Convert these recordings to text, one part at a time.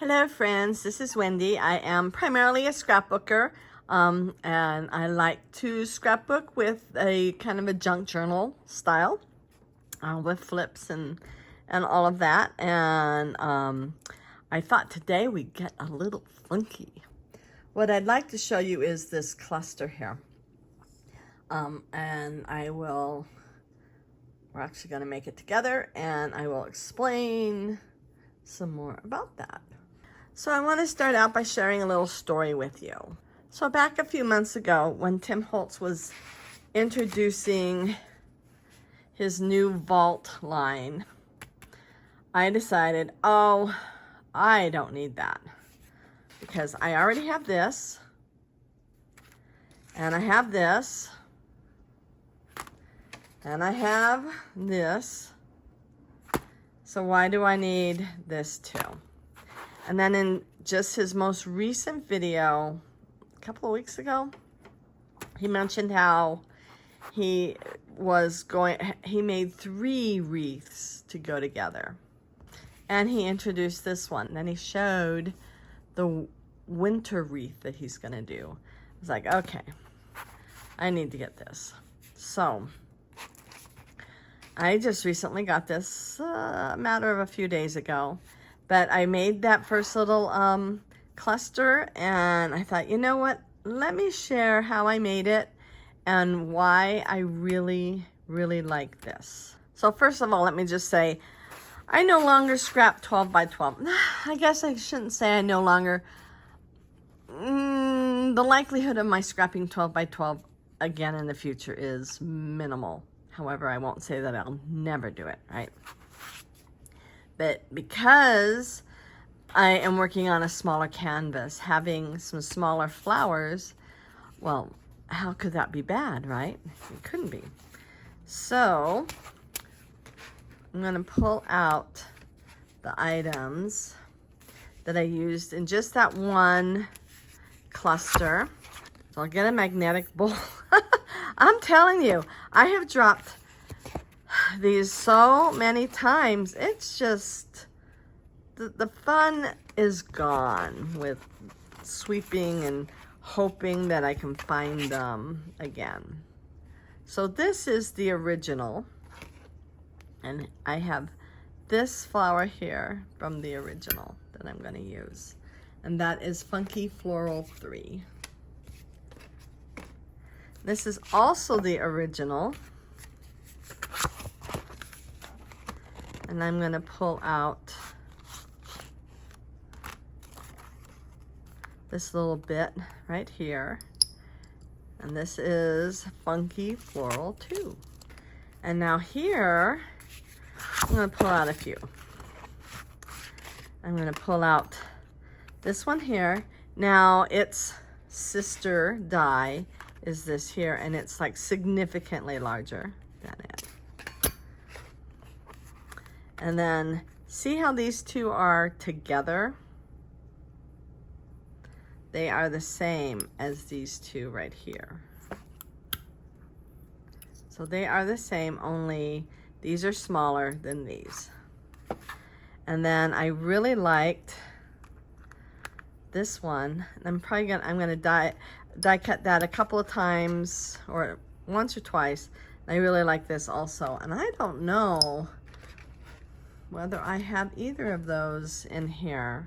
Hello friends, this is Wendy. I am primarily a scrapbooker and I like to scrapbook with a kind of a junk journal style with flips and all of that. And I thought today we'd get a little funky. What I'd like to show you is this cluster here. And we're actually going to make it together and I will explain some more about that. So I want to start out by sharing a little story with you. So back a few months ago when Tim Holtz was introducing his new vault line, I decided, oh, I don't need that because I already have this and I have this and I have this. So why do I need this too? And then in just his most recent video, a couple of weeks ago, he mentioned how he made 3 wreaths to go together. And he introduced this one. And then he showed the winter wreath that he's gonna do. I was like, okay, I need to get this. So I just recently got this a matter of a few days ago. But I made that first little cluster and I thought, you know what? Let me share how I made it and why I really, really like this. So first of all, let me just say, I no longer scrap 12 by 12. I guess I shouldn't say I no longer. The likelihood of my scrapping 12 by 12 again in the future is minimal. However, I won't say that I'll never do it, right? But because I am working on a smaller canvas, having some smaller flowers, well, how could that be bad, right? It couldn't be. So I'm going to pull out the items that I used in just that one cluster. So I'll get a magnetic bowl. I'm telling you, I have dropped these so many times. It's just the fun is gone with sweeping and hoping that I can find them again. So this is the original, and I have this flower here from the original that I'm going to use, and that is Funky Floral 3. This is also the original. And I'm going to pull out this little bit right here. And this is Funky Floral 2. And now here, I'm going to pull out a few. I'm going to pull out this one here. Now its sister die is this here, and it's like significantly larger than it. And then see how these two are together? They are the same as these two right here. So they are the same, only these are smaller than these. And then I really liked this one. I'm gonna die cut that a couple of times, or once or twice. I really like this also, and I don't know whether I have either of those in here.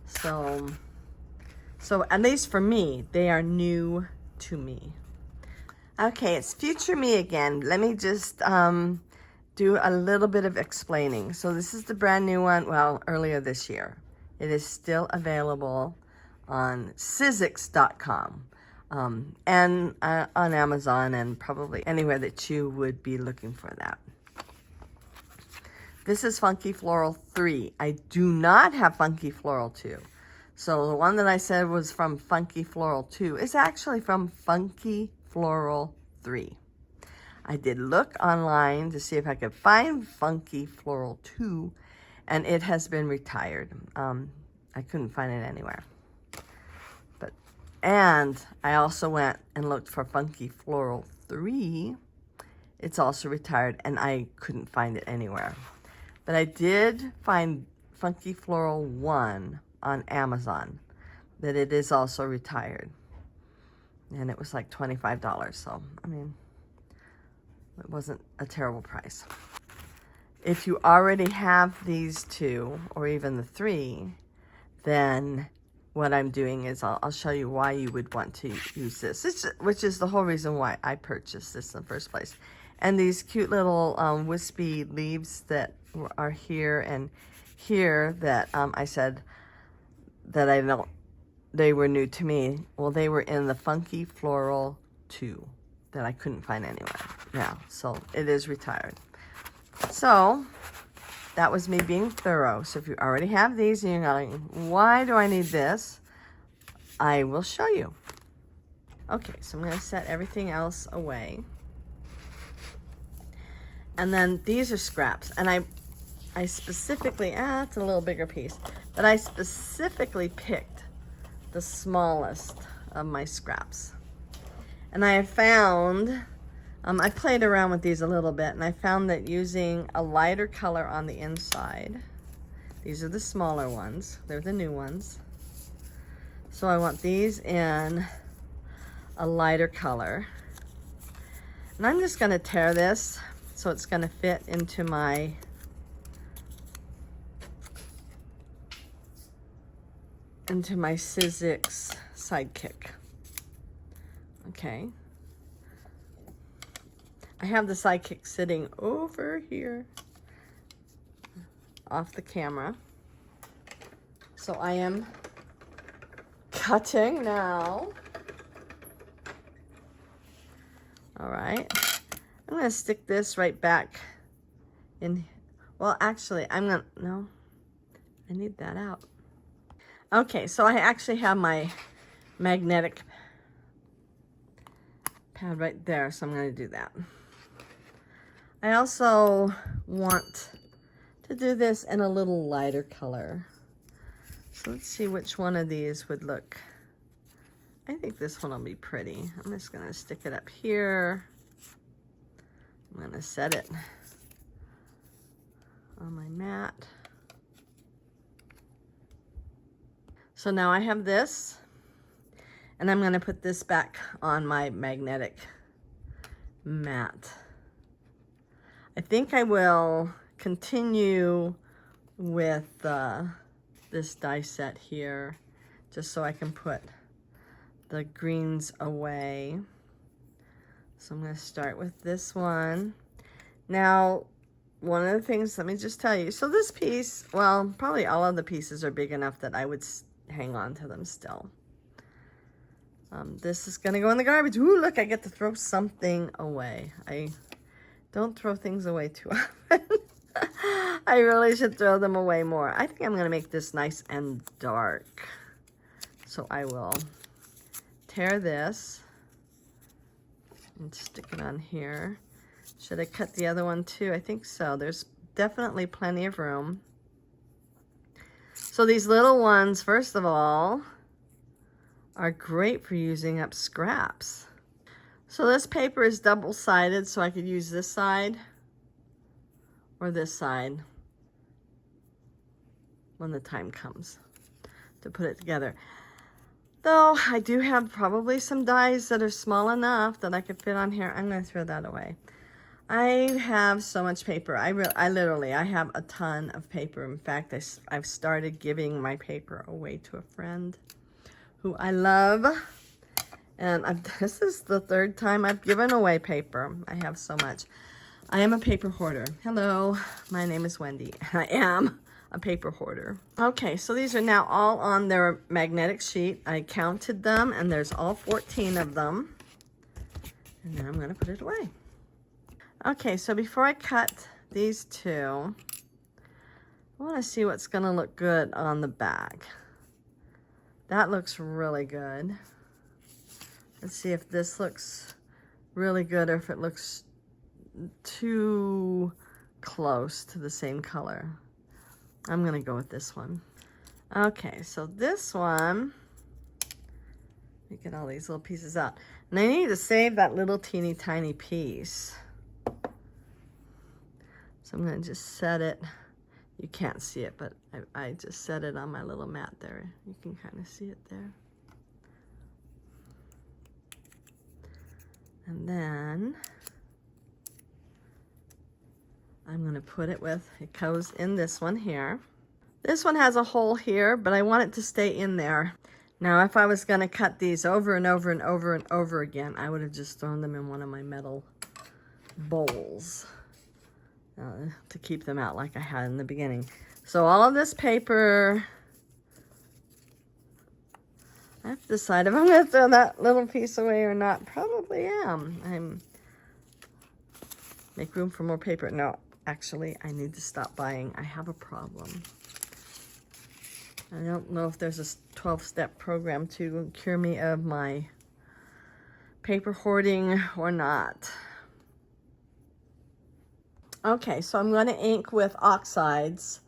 So at least for me, they are new to me. Okay, it's future me again. Let me just do a little bit of explaining. So this is the brand new one, well, earlier this year. It is still available on Sizzix.com and on Amazon and probably anywhere that you would be looking for that. This is Funky Floral 3. I do not have Funky Floral 2. So the one that I said was from Funky Floral 2 is actually from Funky Floral 3. I did look online to see if I could find Funky Floral 2, and it has been retired. I couldn't find it anywhere. And I also went and looked for Funky Floral 3. It's also retired, and I couldn't find it anywhere. But I did find Funky Floral 1 on Amazon, that it is also retired. And it was like $25, so, I mean, it wasn't a terrible price. If you already have these two, or even the three, then what I'm doing is I'll show you why you would want to use this, which is the whole reason why I purchased this in the first place. And these cute little wispy leaves that are here and here that I said that they were new to me. Well, they were in the Funky Floral 2 that I couldn't find anywhere now. So it is retired. So that was me being thorough. So if you already have these and you're going, why do I need this? I will show you. Okay, so I'm going to set everything else away. And then these are scraps. And I specifically, it's a little bigger piece, but I specifically picked the smallest of my scraps. And I have found, I played around with these a little bit, and I found that using a lighter color on the inside, these are the smaller ones, they're the new ones. So I want these in a lighter color. And I'm just gonna tear this so it's gonna fit into my Sizzix Sidekick. Okay. I have the Sidekick sitting over here off the camera. So I am cutting now. All right. I'm going to stick this right back in. Well, actually, no, I need that out. Okay, so I actually have my magnetic pad right there, so I'm going to do that. I also want to do this in a little lighter color. So let's see which one of these would look. I think this one will be pretty. I'm just going to stick it up here. I'm going to set it on my mat. So now I have this, and I'm going to put this back on my magnetic mat. I think I will continue with this die set here, just so I can put the greens away. So I'm going to start with this one. Now, one of the things, let me just tell you, so this piece, well, probably all of the pieces are big enough that I would hang on to them still. This is going to go in the garbage. Ooh, look, I get to throw something away. I don't throw things away too often. I really should throw them away more. I think I'm going to make this nice and dark. So I will tear this and stick it on here. Should I cut the other one too? I think so. There's definitely plenty of room. So these little ones, first of all, are great for using up scraps. So this paper is double-sided, so I could use this side or this side when the time comes to put it together. Though I do have probably some dies that are small enough that I could fit on here. I'm going to throw that away. I have so much paper. I have a ton of paper. In fact, I've started giving my paper away to a friend who I love. And this is the third time I've given away paper. I have so much. I am a paper hoarder. Hello, my name is Wendy. I am a paper hoarder. Okay, so these are now all on their magnetic sheet. I counted them, and there's all 14 of them. And then I'm going to put it away. Okay, so before I cut these two, I want to see what's going to look good on the back. That looks really good. Let's see if this looks really good or if it looks too close to the same color. I'm going to go with this one. Okay, so this one, let me get all these little pieces out. And I need to save that little teeny tiny piece. So I'm going to just set it. You can't see it, but I just set it on my little mat there. You can kind of see it there. And then I'm going to put it with, it goes in this one here. This one has a hole here, but I want it to stay in there. Now, if I was going to cut these over and over and over and over again, I would have just thrown them in one of my metal bowls to keep them out like I had in the beginning. So all of this paper, I have to decide if I'm going to throw that little piece away or not. Probably am. Make room for more paper. No, actually, I need to stop buying. I have a problem. I don't know if there's a 12-step program to cure me of my paper hoarding or not. Okay, so I'm going to ink with oxides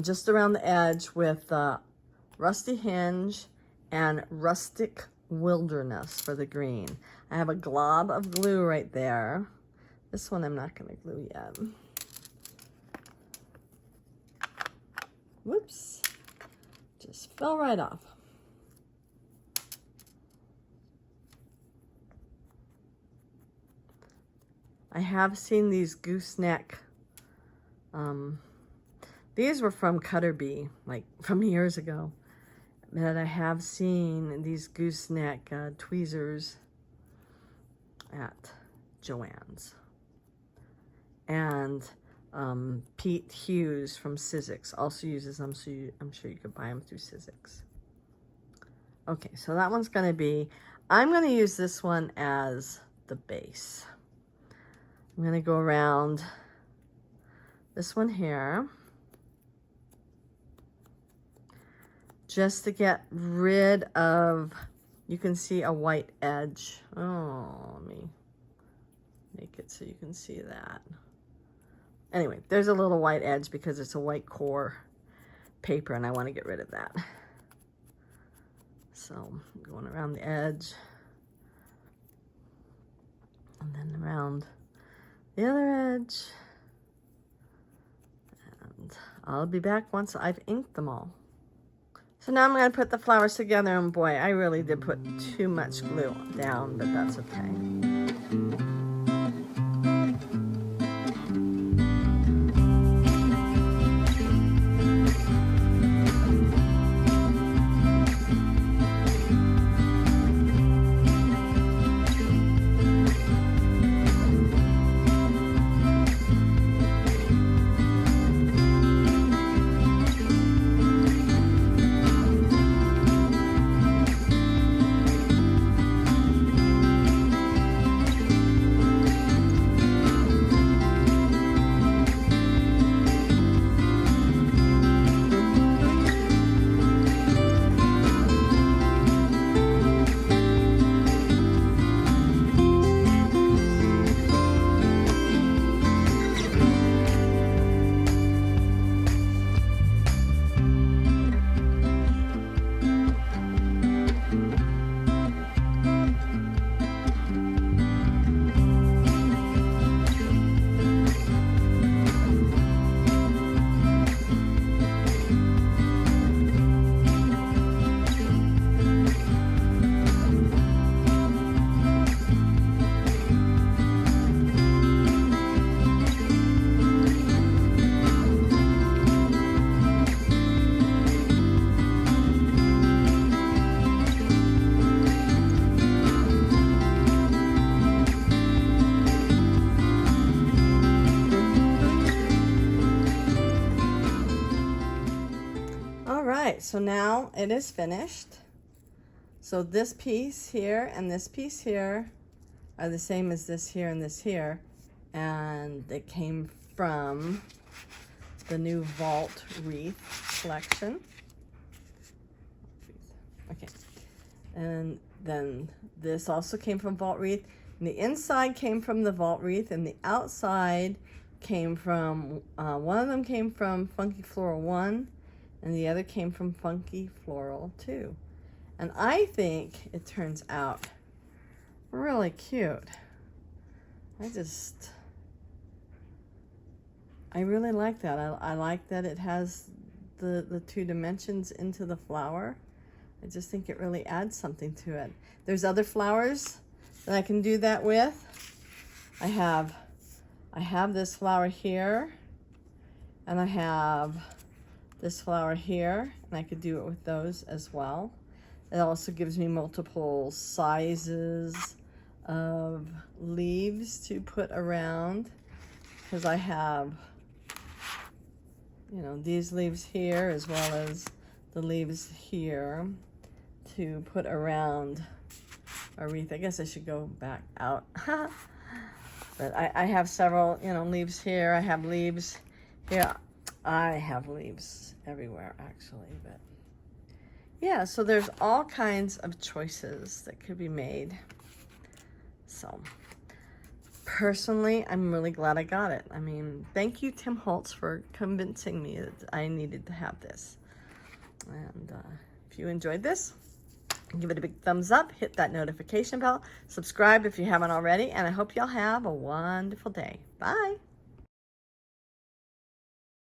just around the edge with Rusty Hinge and Rustic Wilderness for the green. I have a glob of glue right there. This one I'm not going to glue yet. Whoops. Just fell right off. I have seen these gooseneck, these were from Cutter Bee, like from years ago, but I have seen these gooseneck tweezers at Joann's. And Pete Hughes from Sizzix also uses them, so I'm sure you could buy them through Sizzix. Okay, so that one's going to be, I'm going to use this one as the base. I'm going to go around this one here just to get rid of, you can see a white edge. Oh, let me make it so you can see that. Anyway, there's a little white edge because it's a white core paper and I want to get rid of that. So I'm going around the edge and then around the other edge, and I'll be back once I've inked them all. So now I'm going to put the flowers together, and boy, I really did put too much glue down, but that's okay. So now it is finished. So this piece here and this piece here are the same as this here and this here. And they came from the new Vault Wreath collection. Okay. And then this also came from Vault Wreath. And the inside came from the Vault Wreath, and the outside came from, one of them came from Funky Floral 1, and the other came from Funky Floral 2. And I think it turns out really cute. I really like that. I like that it has the 2 dimensions into the flower. I just think it really adds something to it. There's other flowers that I can do that with. I have this flower here, and I have this flower here, and I could do it with those as well. It also gives me multiple sizes of leaves to put around, because I have, you know, these leaves here as well as the leaves here to put around a wreath. I guess I should go back out. But I have several, you know, leaves here. I have leaves here. I have leaves everywhere, actually. But yeah, so there's all kinds of choices that could be made. So personally, I'm really glad I got it. I mean, thank you, Tim Holtz, for convincing me that I needed to have this. And if you enjoyed this, give it a big thumbs up, hit that notification bell, subscribe if you haven't already, and I hope y'all have a wonderful day. Bye.